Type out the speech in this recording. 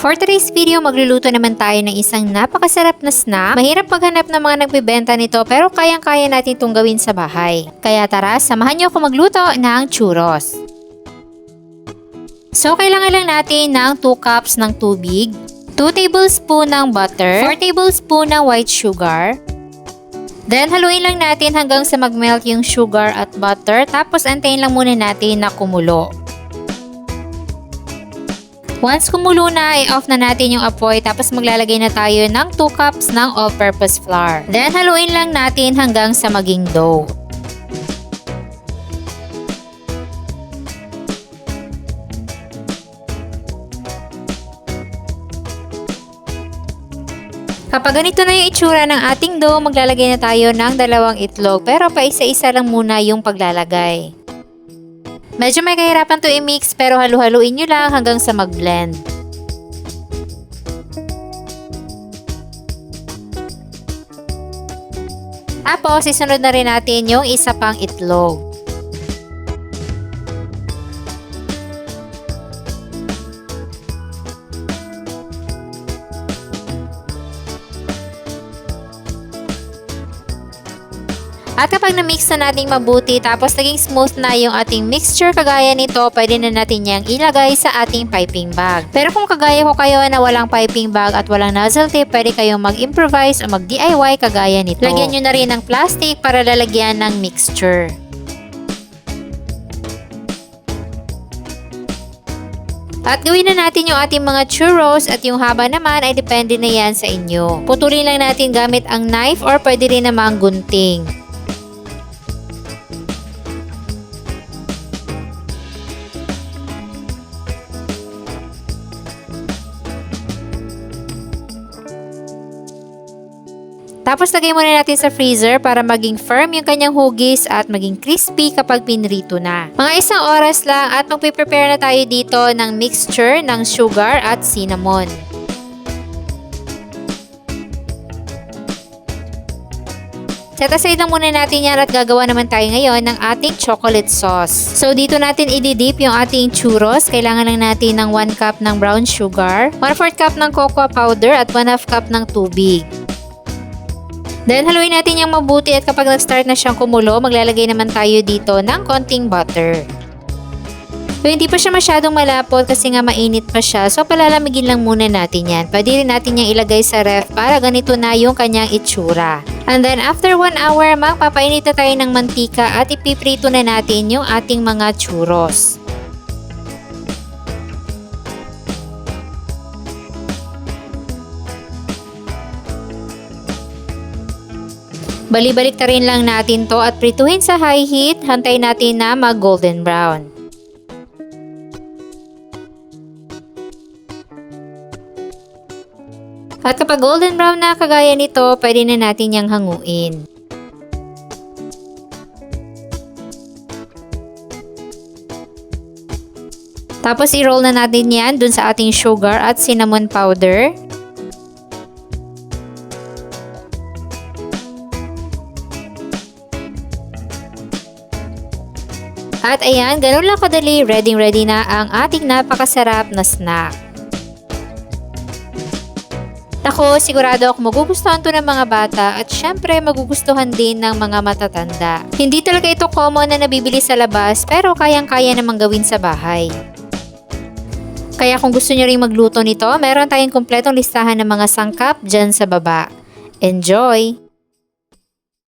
For today's video, magluluto naman tayo ng isang napakasarap na snack. Mahirap maghanap ng mga nagbebenta nito pero kayang-kaya natin itong gawin sa bahay. Kaya tara, samahan niyo ako magluto ng churros. So, kailangan lang natin ng 2 cups ng tubig, 2 tablespoon ng butter, 4 tablespoon ng white sugar. Then, haluin lang natin hanggang sa mag-melt yung sugar at butter. Tapos, antayin lang muna natin na kumulo. Once kumulo na, i-off na natin yung apoy tapos maglalagay na tayo ng 2 cups ng all-purpose flour. Then, haluin lang natin hanggang sa maging dough. Kapag ganito na yung itsura ng ating dough, maglalagay na tayo ng 2 itlog pero pa isa-isa lang muna yung paglalagay. Medyo may kahirapan to i-mix pero halu-haluin nyo lang hanggang sa mag-blend. Tapos, isunod na rin natin yung isa pang itlog. At kapag na-mix na natin mabuti tapos naging smooth na yung ating mixture kagaya nito, pwede na natin yang ilagay sa ating piping bag. Pero kung kagaya ko kayo na walang piping bag at walang nozzle tip, pwede kayong mag-improvise o mag-DIY kagaya nito. Lagyan nyo na rin ng plastic para lalagyan ng mixture. At gawin na natin yung ating mga churros at yung haba naman ay depende na yan sa inyo. Putulin lang natin gamit ang knife or pwede rin namang gunting. Tapos lagay muna natin sa freezer para maging firm yung kanyang hugis at maging crispy kapag pinrito na. Mga 1 oras lang at magpe-prepare na tayo dito ng mixture ng sugar at cinnamon. Set aside lang muna natin yan at gagawa naman tayo ngayon ng ating chocolate sauce. So dito natin i-dip yung ating churros. Kailangan lang natin ng 1 cup ng brown sugar, 1/4 cup ng cocoa powder at 1/2 cup ng tubig. Then, haluin natin yung mabuti at kapag nag-start na siyang kumulo, maglalagay naman tayo dito ng konting butter. So, hindi pa siya masyadong malapot kasi nga mainit pa siya. So, palalamigin lang muna natin yan. Pwede rin natin yung ilagay sa ref para ganito na yung kanyang itsura. And then, after 1 hour, magpapainit na tayo ng mantika at ipiprito na natin yung ating mga churros. Bali-balik ta rin lang natin to at prituhin sa high heat, hantay natin na mag golden brown. At kapag golden brown na kagaya nito, pwede na natin yang hanguin. Tapos i-roll na natin yan dun sa ating sugar at cinnamon powder. At ayan, ganun lang kadali, ready na ang ating napakasarap na snack. Ako, sigurado ako magugustuhan to ng mga bata at syempre magugustuhan din ng mga matatanda. Hindi talaga ito common na nabibili sa labas pero kayang-kaya namang gawin sa bahay. Kaya kung gusto nyo rin magluto nito, meron tayong kumpletong listahan ng mga sangkap dyan sa baba. Enjoy!